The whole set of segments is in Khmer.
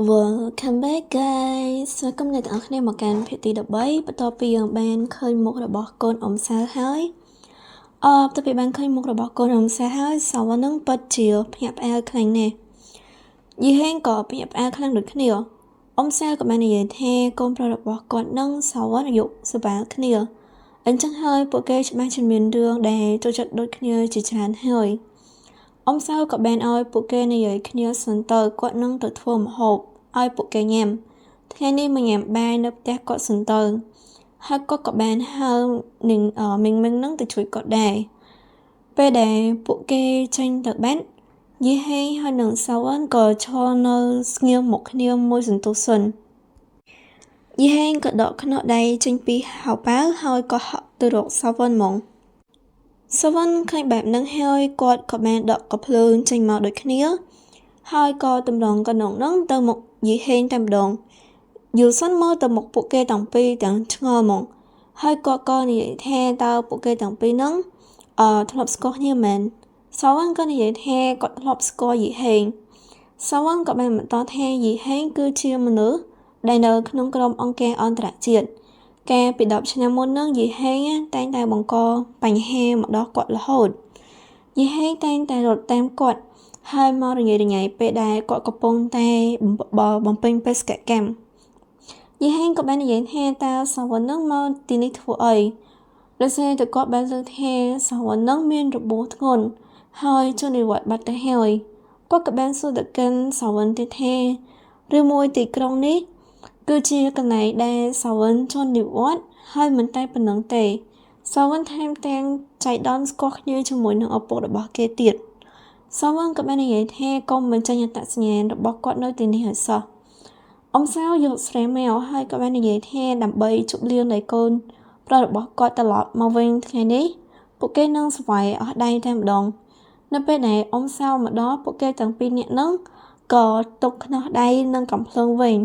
Welcome back guys ស្វាគមន៍អ្នកទាំងអស់គ្នាមកកាន់ភាគទី13បន្ទាប់ពីយើងបានឃើញមុខរបស់កូនអ៊ំសាលហើយបន្ទាប់ពីបានឃើញមុខរបស់កូនអ៊ំសាលហើយសវណ្ណនឹងពិតជាភ្ញាក់ផ្អើលខ្លាំងណាស់យីហេងក៏ភ្ញាក់ផ្អើលខ្លាំងដូចគ្នាអ៊ំសាលក៏បាននិយាយថាកូនប្រុសរបស់គាត់នឹងសវណ្ណអាយុសម្បើគ្នាអញ្ចឹងហើយពួកគេច្បាស់ជាមានរឿងដែលចូលចិត្តដូចគ្នាជាច្រើនហើយអ៊ំសាលក៏បានឲ្យពួកគេនិយាយគ្នាសិនទៅគាត់នឹងទៅធ្វើម្ហូបឲ្យពួកគេញ៉ាំថ្ងៃនេះមកញ៉ាំបាយនៅផ្ទះគាត់សិនទៅហើយគាត់ក៏បានហៅមីងនឹងទៅជួយគាត់ដែរពេលដែលពួកគេចេញទៅបាត់យីហេងហើយនឹងសាវ៉ាន់ក៏ឈរនៅស្ងៀមមុខគ្នាមួយសន្ទុះសិនយីហេងក៏ដកខ្នោះដៃចេញពីហៅប៉ៅហើយក៏ហក់ទៅរកសាវ៉ាន់ហ្មងសាវ៉ាន់ឃើញបែបហ្នឹងហើយគាត់ក៏បានដកកាភ្លើងចេញមកដូចគ្នាហើយក៏តម្រង់កណ្ដុងហ្នឹងទៅមុខយីហេងតែម្ដងយូសិនមើលទៅមុខពួកគេទាំងពីរទាំងឆ្ងល់ហ្មងហើយគាត់ក៏និយាយថាតើពួកគេទាំងពីរហ្នឹងធ្លាប់ស្គាល់គ្នាមែនសាវ៉ាន់ក៏និយាយថាគាត់ធ្លាប់ស្គាល់យីហេងសាវ៉ាន់ក៏បានបន្តថាយីហេងគឺជាមនុស្សដែលនៅក្នុងក្រុមអង្គការអន្តរជាតិកាលពី10ឆ្នាំមុនហ្នឹងយីហេងតែងតែបង្កបញ្ហាមកដល់គាត់រហូតយីហេងតែងតែរត់តាមគាត់ហើយមករញ៉េរញ៉ៃពេលដែលគាត់កំពុងតែបំពេញបេសកកម្មយីហេងក៏បាននិយាយថាតើសាវ៉ាន់នឹងមកទីនេះធ្វើអីដោយសារតែគាត់បានលើកថាសាវ៉ាន់នឹងមានរបួសធ្ងន់ហើយចូលនិវត្តន៍បាត់ទៅហើយគាត់ក៏បានសួរទៅកាន់សាវ៉ាន់ទៀតថាឬមួយទីក្រុងនេះគឺជាកន្លែងដែលសាវ៉ាន់ចូលនិវត្តន៍ហើយមិនតែប៉ុណ្ណឹងទេសាវ៉ាន់ថែមទាំងចៃដន្យស្គាល់គ្នាជាមួយនឹងឪពុករបស់គេទៀតសាវ៉ាន់ក៏បាននិយាយថាកុំបញ្ចេញអត្តសញ្ញាណរបស់គាត់នៅទីនេះឲ្យសោះអ៊ំសាវយកស្រែម៉ែវហើយក៏បាននិយាយថាដើម្បីជប់លៀងដៃកូនប្រុសរបស់គាត់ត្រឡប់មកវិញថ្ងៃនេះពួកគេនឹងស្វែងអស់ដៃតែម្ដងនៅពេលដែលអ៊ំសាវមកដល់ពួកគេទាំងពីរនាក់នឹងក៏ទុកខ្នោះដៃនឹងកំភ្លើងវិញ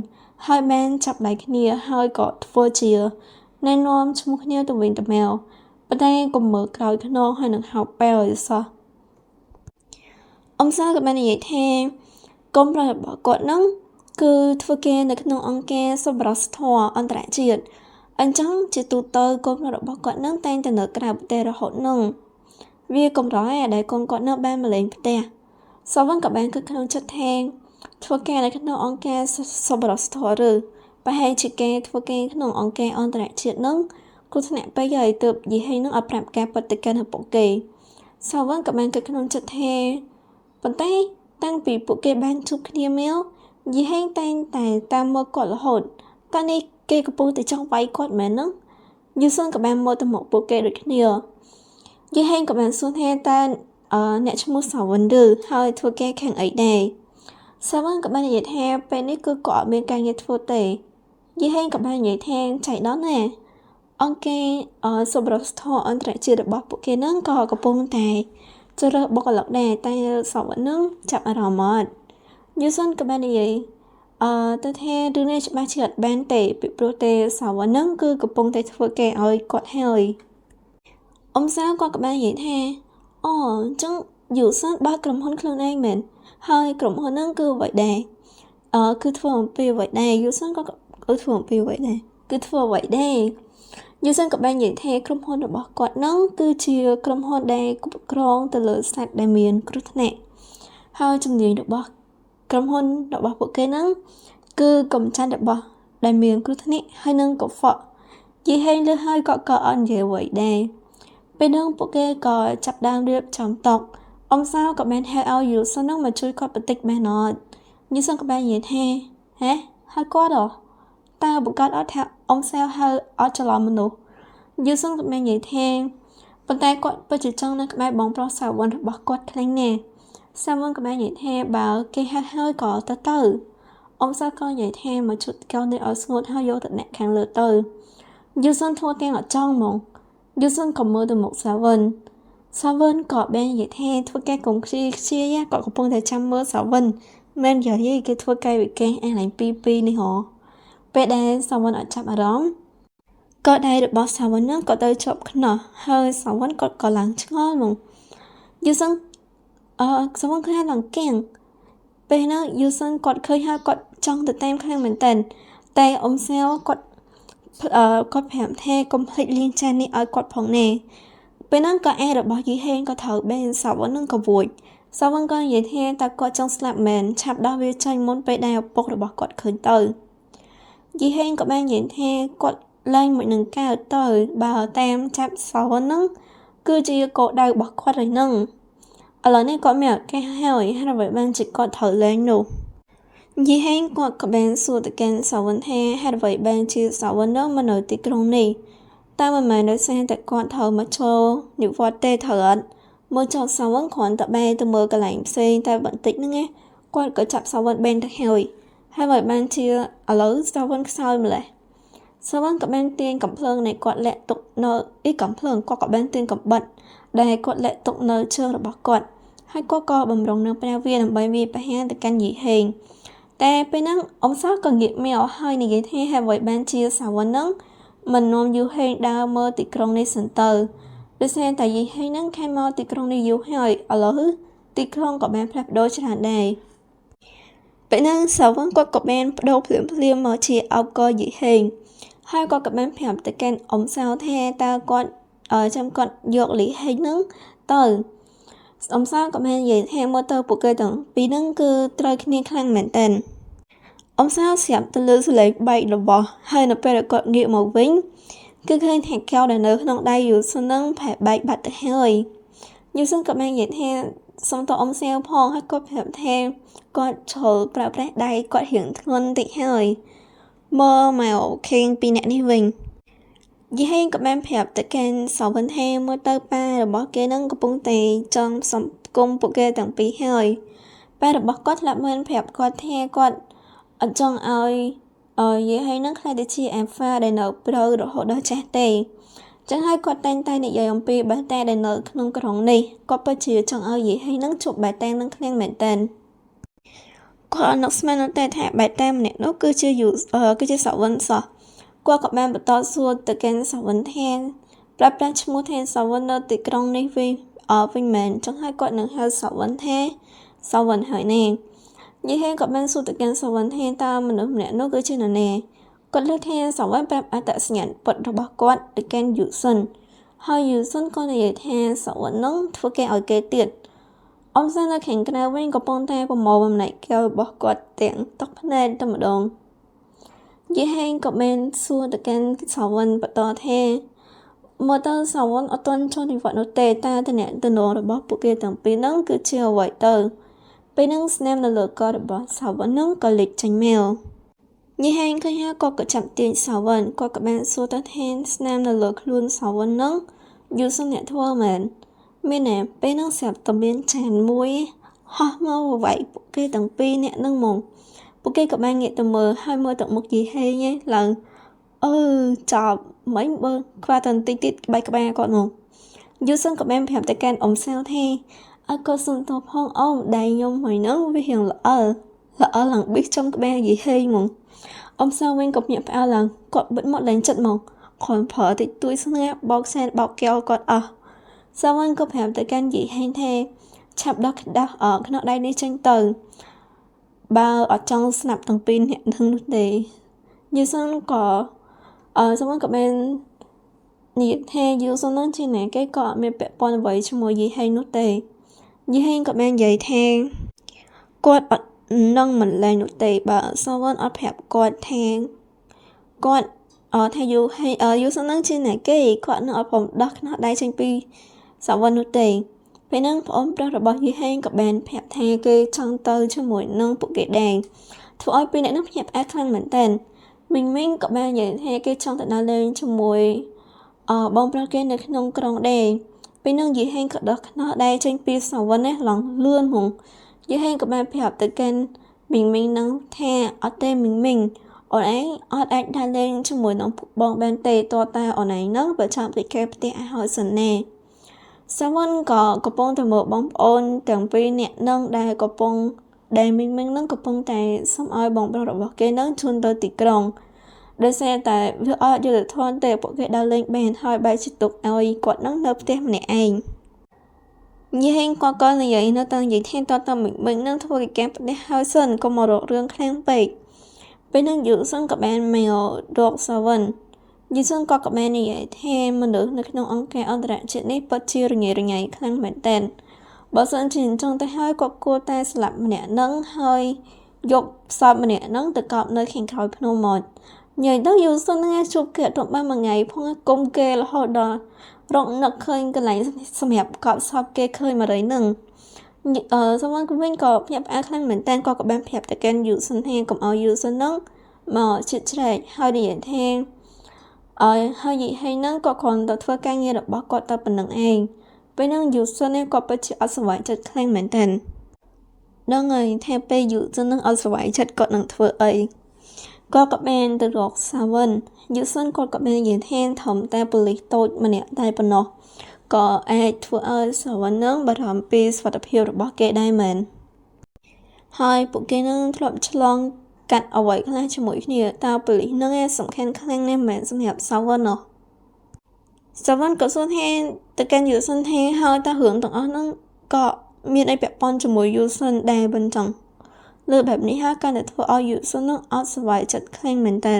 ហើយបានចាប់ដៃគ្នាហើយក៏ធ្វើជាណែនាំឈ្មោះគ្នាទៅវិញទៅមកប៉ុន្តែកុំមើលក្រោយខ្នងហើយនឹងហៅប៉ែវឲ្យសោះអ៊ំសាក៏បាននិយាយថាកុំប្រុសរបស់គាត់នឹងគឺធ្វើការនៅក្នុងអង្គការសប្បុរសធម៌អន្តរជាតិអញ្ចឹងជាទូទៅកូនប្រុសរបស់គាត់នឹងតែងតែនៅក្រៅប្រទេសរហូតនឹងវាកម្រដែលកូនគាត់នៅបានមកលេងផ្ទះសាវ៉ាន់ក៏បានគិតក្នុងចិត្តថាធ្វើការនៅក្នុងអង្គការសប្បុរសធម៌ឬប្រហែលជាគេធ្វើការក្នុងអង្គការអន្តរជាតិនឹងគ្រោះថ្នាក់ពេកហើយទើបយីហេងនឹងឲ្យប្រាប់ការពិតទៅកាន់ឪពុកគេសាវ៉ាន់ក៏បានគិតក្នុងចិត្តថាប៉ុន្តែតាំងពីពួកគេបានជួបគ្នាមកយីហេងតែងតែតាមមើលគាត់រហូតកាលនេះគេកំពុងតែចង់វាយគាត់មែនហ្នឹងយូសុនក៏បានមើលទៅមុខពួកគេដូចគ្នាយីហេងក៏បានសួរថាតើអ្នកឈ្មោះសាវ៉ាន់ឬហើយធ្វើការខាងអីដែរសាវ៉ាន់ក៏បាននិយាយថាពេលនេះគឺគាត់អត់មានការងារធ្វើទេយីហេងក៏បាននិយាយថាចៃដន្យណាអង្គការសប្បុរសធម៌អន្តរជាតិរបស់ពួកគេហ្នឹងក៏កំពុងតែជ្រើសបុគ្គលិកដែរតែសាវ៉ាន់ហ្នឹងចាប់អារម្មណ៍អត់យូសុនក៏បាននិយាយទៅថារឿងនេះច្បាស់ជាអត់បានទេពីព្រោះទេសាវ៉ាន់ហ្នឹងគឺកំពុងតែធ្វើគេឲ្យគាត់ហើយអ៊ំសាវគាត់ក៏បាននិយាយថាអូអញ្ចឹងយូសុនបើកក្រុមហ៊ុនខ្លួនឯងមែនហើយក្រុមហ៊ុនហ្នឹងគឺអ្វីដែរគឺធ្វើអំពីអ្វីដែរយូសុនក៏ធ្វើអំពីអ្វីដែរគឺធ្វើអ្វីដែរយូសុនក៏បាននិយាយថាក្រុមហ៊ុនរបស់គាត់ហ្នឹងគឺជាក្រុមហ៊ុនដែលគ្រប់គ្រងទៅលើសត្វដែលមានគ្រោះថ្នាក់ហើយជំនាញរបស់ក្រុមហ៊ុនរបស់ពួកគេហ្នឹងគឺកំចាត់របស់ដែលមានគ្រោះថ្នាក់ហើយនឹងកខ្វក់យីហេងលើហើយក៏អត់និយាយអ្វីដែរពេលហ្នឹងពួកគេក៏ចាប់ដើមរៀបចំតុអ៊ំសាវក៏បានហៅឲ្យយូសុនហ្នឹងមកជួយគាត់បន្តិចបានអត់យូសុនក៏បាននិយាយថាហេហៅគាត់តើបង្កើតអត់ថាអ៊ំសាវហៅអត់ច្រឡំមនុស្សយូសុនក៏បាននិយាយថាប៉ុន្តែគាត់ពិតជាចង់នៅក្បែរបងប្រុសសាវ៉ាន់របស់គាត់ខ្លាំងណាស់សាវ៉ាន់ក៏បាននិយាយថាបើគេហៅហើយក៏ទៅអ៊ំសាវក៏និយាយថាមកជូតកៅនេះឲ្យស្ងួតហើយយកទៅដាក់ខាងលើទៅយូសុនធ្វើទាំងអត់ចង់ហ្មងយូសុនក៏មើលទៅមុខសាវ៉ាន់ក៏បាននិយាយថាធ្វើការកុំខ្ជាយក៏កំពុងតែចាំមើលសាវ៉ាន់មិននិយាយគេធ្វើកាយវិការអាឡើងពីនេះហ៎ពេលដែលសាវ៉ាន់អត់ចាប់អារម្មណ៍ក៏ដៃរបស់សាវ៉ាន់ហ្នឹងក៏ទៅជាប់ខ្នោះហើយសាវ៉ាន់ក៏ឡើងឆ្ងល់ហ្មងយូសុនសាវ៉ាន់ឃើញឡើងគៀង ពេលហ្នឹងយូសិនគាត់ឃើញហើយគាត់ចង់ទៅតាមខ្លាំងមែនតើតែអ៊ំសាវគាត់គាត់ប្រាប់ថាកុំភ្លេចលាងចាននេះឲ្យគាត់ផងណែពេលហ្នឹងក៏ឯរបស់យីហេងក៏ត្រូវបានសាវ៉ាន់នឹងក៏វួយសាវ៉ាន់ក៏និយាយថាតើគាត់ចង់ស្លាប់មែនឆាប់ដោះវាចាញ់មុនពេលដែលឪពុករបស់គាត់ឃើញទៅយីហេងក៏បាននិយាយថាគាត់ឡើងមួយនឹងកើតទៅបើតាមចាប់សាវ៉ាន់នឹងគឺជាគោលដៅរបស់គាត់ហើយនឹងឥឡូវនេះគាត់មានឱកាសហើយហើយអ្វីបានជាគាត់ត្រូវឡើងនោះយីហេងគាត់ក៏បានសួរទៅកាន់សាវ៉ាន់ថាហេតុអ្វីបានជាសាវ៉ាន់នឹងមកនៅទីក្រុងនេះតែមិនមែនដោយសារតែគាត់ត្រូវមកចូលនិវត្តន៍ទេត្រូវអត់មើលចោលសាវ៉ាន់គ្រាន់តែបែរទៅមើលកន្លែងផ្សេងតែបន្តិចហ្នឹងណាគាត់ក៏ចាប់សាវ៉ាន់បែនទៅហើយហើយបានជាឥឡូវសាវ៉ាន់ខ្សោយម្លេះសាវ៉ាន់ក៏បានទាញកំភ្លើងនៃគាត់លាក់ទុកនៅកំភ្លើងគាត់ក៏បានទាញកំបិតដែលគាត់លាក់ទុកនៅជើងរបស់គាត់ហើយគាត់ក៏បំរុងនឹងព្រះវាដើម្បីវាប្រហារទៅកាន់យីហេងតែពេលហ្នឹងអ៊ំសោះក៏ងាកមកហើយនិយាយថាហេតុអ្វីបានជាសាវ៉ាន់ហ្នឹងមិននាំយូហេងដើរមើលទីក្រុងនេះសិនទៅដោយសារតែយីហេងហ្នឹងខែមកទីក្រុងនេះយូរហើយឥឡូវទីក្រុងក៏បានផ្លាស់ប្ដូរច្រើនដែរពេលហ្នឹងសាវ៉ាន់គាត់ក៏បានប្ដូរភ្លាមមកជាអោបកយីហេងហើយគាត់ក៏បានប្រាប់ទៅកាន់អ៊ំសោថាតើគាត់ចាំគាត់យកលីហេងហ្នឹងទៅអ៊ំសោក៏បាននិយាយថាមើលទៅពួកគេទាំងពីរហ្នឹងគឺត្រូវគ្នាខ្លាំងមែនតើអ៊ំសោស្រាប់ទៅលើសលេងបែករបស់ហើយនៅពេលគាត់ងាកមកវិញគឺឃើញថាកែវដែលនៅក្នុងដៃយូសុនហ្នឹងប្រែបែកបាត់ទៅហើយយូសុនក៏បាននិយាយថាសុំតអ៊ំសាវផងហើយគាត់ប្រាប់ថាគាត់ឈរប្រើប្រាស់ដៃគាត់រៀងធ្ងន់តិចហើយមើលមកខេងពីអ្នកនេះវិញយីហេងក៏បានប្រាប់ទៅកាន់សាវ៉ាន់ថាមើលទៅប៉ារបស់គេនឹងកំពុងតែចង់សំគុំពួកគេទាំងពីរហើយប៉ារបស់គាត់ធ្លាប់បានប្រាប់គាត់ថាគាត់អត់ចង់ឲ្យយីហេងនឹងខ្លាចទៅជាអាហ្វាដែលនៅព្រៅរហូតដល់ចាស់ទេចឹងហើយគាត់តែងតែនិយាយអំពីបាតាដែលនៅក្នុងក្រុងនេះគាត់ពិតជាចង់ឲ្យយីហេងនឹងជួបបាតានឹងខ្លាំងមែនតើគាត់នឹកស្មានតែថាបាតាម្នាក់នោះគឺជាសាវ៉ាន់សោះគាត់ក៏បានបន្តសួរទៅកាន់សាវ៉ាន់ថាប្រាប់ឈ្មោះថាសាវ៉ាន់នៅទីក្រុងនេះវិញមែនចឹងហើយគាត់នឹងហៅសាវ៉ាន់ថាសាវ៉ាន់ហើយណែយីហេងក៏បានសួរទៅកាន់សាវ៉ាន់ថាតើមនុស្សម្នាក់នោះគឺជានរណាគាត់លើកថាសាវ៉ាន់ប្រាប់អត្តសញ្ញាណពិតរបស់គាត់ទៅកាន់យូសុនហើយយូសុនក៏និយាយថាសាវ៉ាន់នោះធ្វើគេឲ្យគេទៀតអ៊ំសាននៅខាងក្រៅវិញកំពុងតែប្រមូលបំណែកកែវរបស់គាត់ទាំងទឹកភ្នែកតែម្ដងយីហេងក៏បានសួរទៅកាន់សាវ៉ាន់បន្តថាមើលទៅសាវ៉ាន់អត់ទាន់ចូលនិវត្តន៍នោះទេតែតំណែងរបស់ពួកគេទាំងពីរហ្នឹងគឺជាអ្វីទៅពេលហ្នឹងស្នាមនៅលើករបស់សាវ៉ាន់ហ្នឹងក៏លេចចេញមកយីហេងឃើញហើយគាត់ក៏ចាប់ទាញសាវ៉ាន់គាត់ក៏បានសួរទៅថាស្នាមនៅលើខ្លួនសាវ៉ាន់ហ្នឹងយូសុនអ្នកធ្វើមែនមានតែពេលហ្នឹងស្រាប់តែមានចានមួយហោះមកវាយពួកគេទាំងពីរអ្នកហ្នឹងមកពួកគេក៏បានងាកទៅមើលហើយមើលទៅមុខយីហេងឡើងចាប់មិញបើខ្វះតែបន្តិចទៀតបែកក្បាលគាត់មកយូសុនក៏បានប្រាប់ទៅកាន់អ៊ំសាវថាអើក៏សុំទោសផងអ៊ំដៃខ្ញុំមួយហ្នឹងវារៀងល្អិលឡើងប៊ីសចំក្បាលយីហេងមកអ៊ំសាវវិញក៏ភ្ញាក់ផ្អើលឡើងគាត់បិទមាត់ឡើងចិត្តមកគ្រាន់ប្រើតិចតួចស្ងាត់បោកសែនបោកកែវគាត់អស់សាវ៉ាន់ក៏ប្រាប់ទៅកាន់យីហេងថាឆាប់ដោះខ្នោះដៃនេះចេញទៅបើអត់ចង់ស្លាប់ទាំងពីរអ្នកនឹងនោះទេយូសុនក៏សាវ៉ាន់ក៏បាននិយាយថាយូសុននឹងជាអ្នកគេក៏អត់មានពាក់ព័ន្ធអ្វីជាមួយយីហេងនោះទេយីហេងក៏បាននិយាយថាគាត់អត់នឹងមិនលែងនោះទេបើសាវ៉ាន់អត់ប្រាប់គាត់ថាគាត់ថាយូសុននឹងជាអ្នកគេគាត់នឹងអត់ព្រមដោះខ្នោះដៃចេញពីសាវ៉ាន់នោះទេពេលហ្នឹងប្អូនប្រុសរបស់យីហេងក៏បានប្រាប់ថាគេចង់ទៅជាមួយនឹងពួកគេដែរធ្វើឲ្យពីរអ្នកនោះភ្ញាក់ផ្អើលខ្លាំងមែនតើមីងក៏បាននិយាយថាគេចង់ទៅដើរលេងជាមួយបងប្រុសគេនៅក្នុងក្រុងដែរពេលហ្នឹងយីហេងក៏ដោះខ្នោះដៃចេញពីសាវ៉ាន់នេះឡងលឿនហ្មងយីហេងក៏បានប្រាប់ទៅកាន់មីងនឹងថាអត់ទេមីងអូនឯងអត់អាចដើរលេងជាមួយនឹងពួកបងបានទេតើតាអូនឯងនឹងបើចាំពីគេផ្ទះឲ្យហើយសិនណាសាវ៉ាន់ក៏កំពុងតែមើលបងប្អូនទាំងពីរនាក់នឹងដែលមីងនឹងកំពុងតែសុំឲ្យបងប្រុសរបស់គេនឹងជូនទៅទីក្រុងដោយសារតែវាអត់យុត្តិធម៌ទេពួកគេដើរលេងបានហើយបែរជាទុកឲ្យគាត់នឹងនៅផ្ទះម្នាក់ឯង និយាយគាត់ក៏និយាយនៅតែនិយាយថាតមិននឹងធ្វើកិច្ចការផ្ទះហើយសិនកុំមករករឿងខ្លាំងពេកពេលនឹងយូសិនក៏បានមករកសាវិនយូសិនក៏បាននិយាយថាមនុស្សនៅក្នុងអង្គការអន្តរជាតិនេះពិតជារញ៉េរញ៉ៃខ្លាំងមែនទែនបើសិនជាអញ្ចឹងទៅហើយគាត់គួរតែស្លាប់ម្នាក់នឹងហើយយកសពម្នាក់នឹងទៅកប់នៅខាងក្រោយភ្នំមកនិយាយទៅយូសិនហ្នឹងជួបគេទៅបានមួយថ្ងៃផងគុំគេរហូតដល់រកនឹកឃើញកន្លែងសម្រាប់កប់សពគេឃើញមកហើយនឹងសវណ្ណក៏វិញក៏ភ្ញាក់ផ្អើលខ្លាំងមែនតើក៏បានប្រាប់ទៅកាន់យូសិនថាកុំឲ្យយូសិនហ្នឹងមកជិតជ្រែកហើយនិយាយថាហើយនិយាយហ្នឹងក៏គ្រាន់តែធ្វើការងាររបស់គាត់តែប៉ុណ្្នឹងឯងពេលហ្នឹងយូសិននេះក៏ពិតជាអត់សុវត្ថិចិត្តខ្លាំងមែនតើដឹងហើយថាពេលយូសិនហ្នឹងអត់សុវត្ថិចិត្តគាត់នឹងធ្វើអីក៏បានទៅរកសាវិនយូសិនគាត់ក៏បាននិយាយថាធំតែប៉ូលីសតូចម្នាក់តែប៉ុណ្ណោះក៏អាចធ្វើឲ្យសាវិននឹងបារម្ភពីសុខភាពរបស់គេដែរមែនហើយពួកគេនឹងធ្លាប់ឆ្លងកាត់អ្វីខ្លះជាមួយគ្នាតើប៉ូលីសនឹងសំខាន់ខ្លាំងណាស់មែនសម្រាប់សាវិននោះសាវិនក៏សួរថាទៅកាន់យូសិនថាហើយតើរឿងទាំងអស់ហ្នឹងក៏មានអីពាក់ព័ន្ធជាមួយយូសិនដែរមិនចឹងលើបែបនេះហើយកាន់តែធ្វើឲ្យយូសិននឹងអត់សុវត្ថិចិត្តខ្លាំងមែនតើ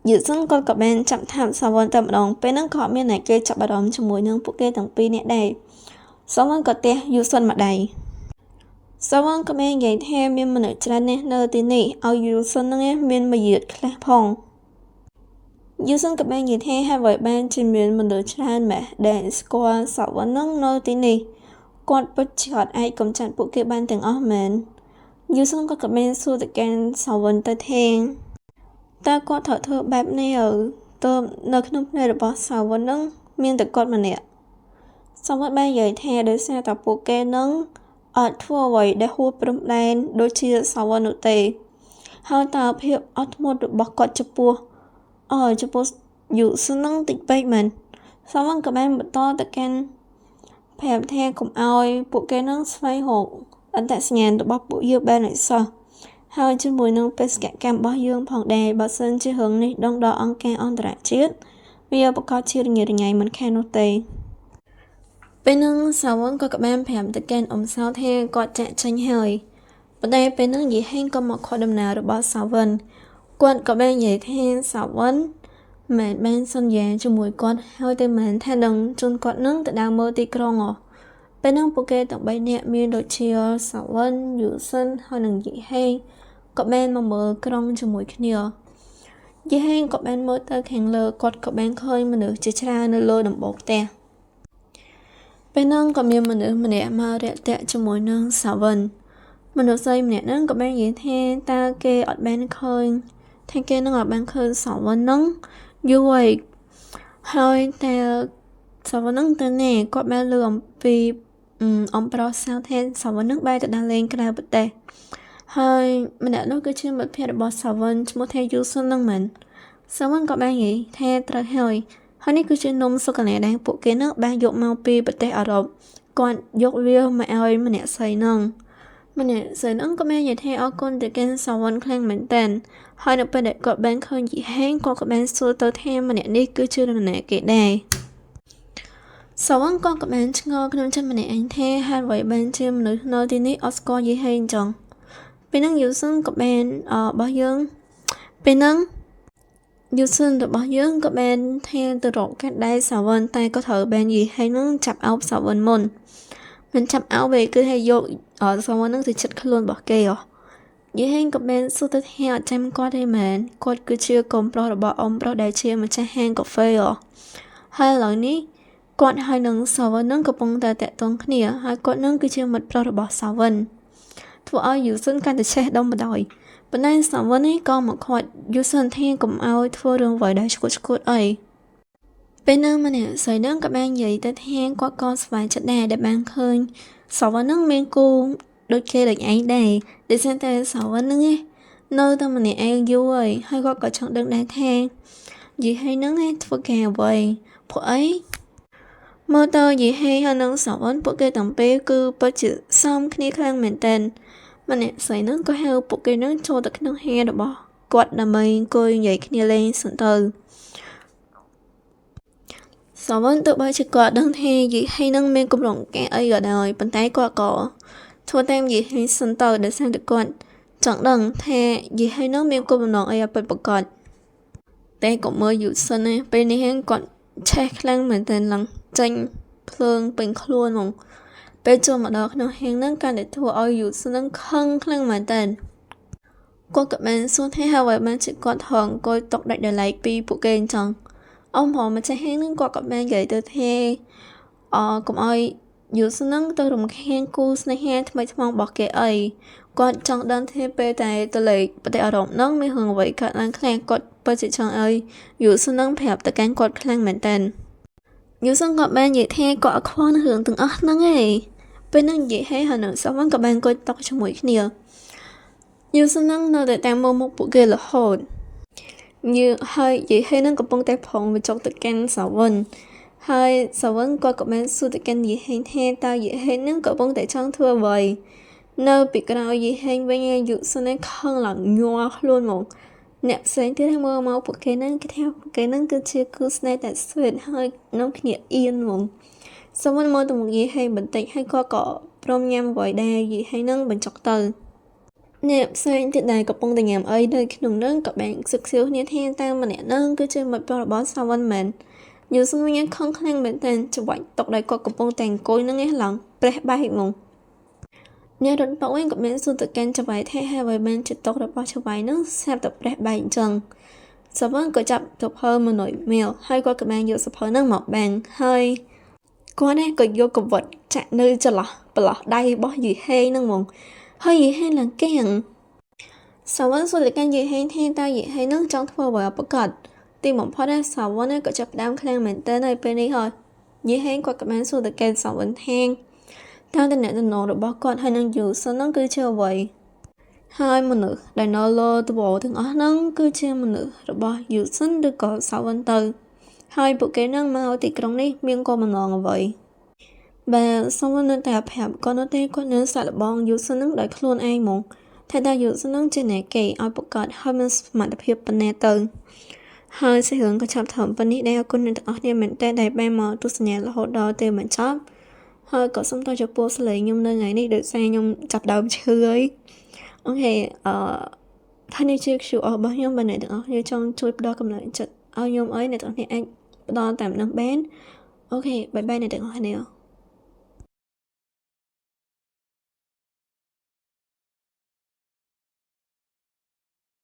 យូសិនក៏បានចាប់ថាបសាវិនតែម្ដងពេលហ្នឹងក៏មានអ្នកគេចាប់អារម្មណ៍ជាមួយនឹងពួកគេទាំងពីរនាក់ដែរសាវិនក៏ទះយូសិនម្ដាយសាវិនក៏មាននិយាយថាមានមនុស្សច្រើនណាស់នៅទីនេះឲ្យយូសិនហ្នឹងមានមាយាទខ្លះផងយូសិនក៏បាននិយាយថាហើយបានជាមានមនុស្សច្រើនម៉េះដែលស្គាល់សាវិនហ្នឹងនៅទីនេះគាត់ពិតជាអត់អាចកំចាត់ពួកគេបានទាំងអស់មែនយូសិនក៏បានសួរទៅកាន់សាវិនទៅថាតើគាត់ត្រូវធ្វើបែបនេះទៅនៅក្នុងផ្នែករបស់សាវិនហ្នឹងមានតែគាត់ម្នាក់សាវិនបាននិយាយថាដោយសារតែពួកគេនឹងអត់ធ្វើអ្វីដែលហួសព្រំដែនដូចជាសាវិននោះទេហើយតើភាពអត់ធ្មត់របស់គាត់ចំពោះយូសិនហ្នឹងតិចពេកមែនសាវិនក៏បានបន្តទៅកាន់ប្រាប់ថាកុំឲ្យពួកគេនឹងស្វែងរកអត្តសញ្ញាណរបស់ពួកយើងបានឲ្យសោះហើយជាមួយនឹងបេសកកម្មរបស់យើងផងដែរបើសិនជារឿងនេះដងដល់អង្គការអន្តរជាតិវាប្រកាសជារញ៉េរញ៉ៃមិនខាននោះទេពេលហ្នឹងសាវិនក៏បានប្រាប់ទៅកាន់អ៊ំសៅថាគាត់ចាក់ចេញហើយប៉ុន្តែពេលហ្នឹងយីហេងក៏មកខកដំណើររបស់សាវិនគាត់ក៏បាននិយាយថាសាវិនមិនបានសន្យាជាមួយគាត់ហើយតែមិនថានឹងជូនគាត់នឹងទៅដើរមើលទីក្រុងពេលហ្នឹងពួកគេទាំង3នាក់មានដូចជាសាវិនយូសិនហើយនឹងយីហេងក៏បានមកមើលក្រុងជាមួយគ្នាយីហេងក៏បានមើលទៅខាងលើគាត់ក៏បានឃើញមនុស្សជាច្រើននៅលើដំបូលផ្ទះពេលហ្នឹងក៏មានមនុស្សម្នាក់មករាក់ទាក់ជាមួយនឹងសាវិនមនុស្សស្រីម្នាក់ហ្នឹងក៏បាននិយាយថាតើគេអត់បានឃើញថាគេនឹងអត់បានឃើញសាវិនហ្នឹងយូរហើយតែសាវិនហ្នឹងទៅណែគាត់បានលើអំពីអំប្រុសសៅថាសាវិនហ្នឹងបែរទៅដើរលេងក្រៅប្រទេសហើយម្នាក់នោះគឺជាមិត្តភក្តិរបស់សាវិនឈ្មោះថាយូសិនហ្នឹងមែនសាវិនក៏បាននិយាយថាត្រូវហើយនេះគឺជានំសូកូឡាដែលពួកគេនឹងបានយកមកពីប្រទេសអឺរ៉ុបគាត់យកវាមកឲ្យម្នាក់ស្រីហ្នឹងក៏មាននិយាយថាអរគុណទៅកាន់សាវិនខ្លាំងមែនតើហើយនៅពេលដែលគាត់បានឃើញយីហេងគាត់ក៏បានសួរទៅថាម្នាក់នេះគឺជានរណាគេដែរសាវិនក៏បានឆ្ងល់ក្នុងចិត្តម្នាក់ឯងថាហេតុអ្វីបានជាមនុស្សនៅទីនេះអត់ស្គាល់យីហេងអញ្ចឹងពេលហ្នឹងយូសិនក៏បានរបស់យើងពេលហ្នឹងយូសិនរបស់យើងក៏បានថាទៅរកកាត់ដៃសាវិនតែក៏ត្រូវបានយីហេងហ្នឹងចាប់អោបសាវិនមុនមិនចាប់អោបទេគឺឲ្យយកសាវិនហ្នឹងទៅចិត្តខ្លួនរបស់គេយីហេងក៏បានសួរទៅថាអត់ចាំគាត់ទេមែនគាត់គឺជាកូនប្រុសរបស់អ៊ំប្រុសដែលជាម្ចាស់ហាងកាហ្វេហើយឥឡូវនេះគាត់ហើយនឹងសាវិនហ្នឹងកំពុងតែតាក់ទងគ្នាហើយគាត់នឹងគឺជាមិត្តប្រុសរបស់សាវិនធ្វើឲ្យយូសិនកាន់តែឆេះដុំបដ යි ប៉ុន្តែសាវិននេះក៏មកខាត់យូសិនថាកុំឲ្យធ្វើរឿងអ្វីដែលឈួតអីពេលហ្នឹងម្នាក់ស្រីហ្នឹងក៏បាននិយាយទៅថាគាត់ក៏ស្វែងចិត្តដែរដែលបានឃើញសាវិនហ្នឹងមានគូដូចគេដូចឯងដែរដូចតែសាវិនហ្នឹងនៅតែម្នាក់ឯងយូរហើយគាត់ក៏ចង់ដឹងដែរថាយីហេងហ្នឹងធ្វើការអ្វីព្រោះអីមើលទៅយីហេហើយនឹងសាវិនពួកគេទាំងពីរគឺពិតជាសមគ្នាខ្លាំងមែនទែនម្នាក់ស្រីហ្នឹងក៏ហៅពួកគេហ្នឹងចូលទៅក្នុងហាងរបស់គាត់ដើម្បីអង្គុយនិយាយគ្នាលេងសិនទៅ សវណ្ណទោះបីជាគាត់ដឹងថាយីហេនឹងមានគម្រោងការអីក៏ដោយប៉ុន្តែគាត់ក៏ធ្វើតាមយីហេសិនទៅដោយសារតែគាត់ចង់ដឹងថាយីហេនឹងមានគោលបំណងអីឲ្យពិតប្រាកដតែក៏មើលយូរសិនណាពេលនេះគាត់ឆេះខ្លាំងមែនទែនឡើងចេញភ្លើងពេញខ្លួនហ្មងពេលចូលមកដល់ក្នុងហាងហ្នឹងកាន់តែធ្វើឲ្យយូសិននឹងខឹងខ្លាំងមែនទែនគាត់ក៏បានសួរថាហើយបានជាគាត់ថងអង្គុយຕົកដាច់ដោយឡែកពីពួកគេអញ្ចឹងអមព្រោះម្ចាស់ហាងហ្នឹងគាត់ក៏បាននិយាយទៅថាកុំឲ្យយូសិននឹងទៅរំខានគូស្នេហាថ្មីថ្មោងរបស់គេអីគាត់ចង់ដឹងថាពេលតែទៅលេខប្រទេសអឺរ៉ុបហ្នឹងមានរឿងអ្វីកើតឡើងខ្លះគាត់ពិតជាចង់ឲ្យយូសិននឹងប្រាប់ទៅកាន់គាត់ខ្លាំងមែនទែនយូសិនគាត់បាននិយាយថាគាត់អត់ខ្វល់នឹងរឿងទាំងអស់ហ្នឹងឯងពេលហ្នឹងនិយាយហើយហើយនឹងសវណ្ណក៏បានអង្គុយតុកជាមួយគ្នាយូសិននឹងនៅតែតាមមើលមុខពួកគេរហូតហើយនិយាយហើយនឹងកំពុងតែប្រងបញ្ចុកទៅកាន់សវណ្ណហើយសវណ្ណគាត់ក៏បានសួរទៅកាន់យីហេងថាតើយីហេងនឹងកំពុងតែចង់ធ្វើអ្វីនៅពីក្រោយយីហេងវិញយូសិននឹងខឹងឡើងញ័រខ្លួនហ្មងអ្នកផ្សេងទៀតមើលមកពួកគេនឹងគេថាពួកគេនឹងគឺជាគូស្នេហ៍តែស្វីតហើយនាំគ្នាអៀនហ្មងសវណ្ណមើលទៅមុខយីហេងបន្តិចហើយគាត់ក៏ព្រមញ៉ាំអ្វីដែលយីហេងនឹងបញ្ចុកទៅអ្នកផ្សេងទៀតដែលកំពុងតែញ៉ាំអីនៅក្នុងនឹងក៏បានសឹកសៀវគ្នាថាតាមម្នាក់នឹងគឺជាមិត្តភក្តិរបស់សវណ្ណមែនយូសិនវិញខឹងខ្លាំងមែនទែនច្បាច់តុកដែលគាត់កំពុងតែអង្គុយនឹងឯងឡើងប្រេះបែកហ្មងអ្នករត់តុកវិញក៏មានសួរទៅកាន់ច្បាច់ថាហើយបានជាតុករបស់ច្បាច់នឹងស្រាប់តែប្រេះបែកអញ្ចឹងសវណ្ណក៏ចាប់ទៅភើមនុយមាវហើយគាត់ក៏បានយកសភៅនឹងមកបាំងហើយគាត់នេះក៏យកកវិតចាក់នៅចន្លោះប្រឡោះដៃរបស់យីហេងនឹងហ្មងហើយយីហេងឡើងកៀងសវណ្ណសួរទៅកាន់យីហេងថាតើយីហេងនឹងចង់ធ្វើអ្វីប្រកាសទីបំផុតសវណ្ណក៏ចាប់ផ្ដើមខ្លាំងមែនទែនហើយពេលនេះហើយយីហេងគាត់ក៏បានសួរទៅកាន់សវណ្ណថាតើតំណែងរបស់គាត់ហើយនឹងយូសិននឹងគឺជាអ្វីហើយមនុស្សដែលនៅលើត្បូងទាំងអស់ហ្នឹងគឺជាមនុស្សរបស់យូសិនឬក៏សវណ្ណទៅហើយពួកគេនឹងមកទីក្រុងនេះមានគោលបំណងអ្វីបាទសវណ្ណនៅតែប្រាប់គាត់នៅតែគាត់នឹងសាក់លបងយូសិននឹងដោយខ្លួនឯងហ្មងថាតើយូសិននឹងជាអ្នកគេឲ្យប្រកាសហើយមានសមត្ថភាពប៉ុណ្ណាទៅហើយសេចក្ដីក៏ចាប់ធ្វើប៉ុណ្នេះដែរអរគុណអ្នកទាំងអស់គ្នាមែនតើដែលបានមកទស្សនារហូតដល់ពេលបញ្ចប់ហើយក៏សូមទោសចំពោះសលេងខ្ញុំនៅថ្ងៃនេះដោយសារខ្ញុំចាប់ដើមឈឺហើយអូខេថានេះជា QR របស់ខ្ញុំបើអ្នកទាំងអស់គ្នាចង់ជួយផ្ដល់កម្លាំងចិត្តឲ្យខ្ញុំអីអ្នកទាំងអស់គ្នាអាចផ្ដល់តាមនឹងបានអូខេបាយបាយអ្នកទាំងអស់គ្នា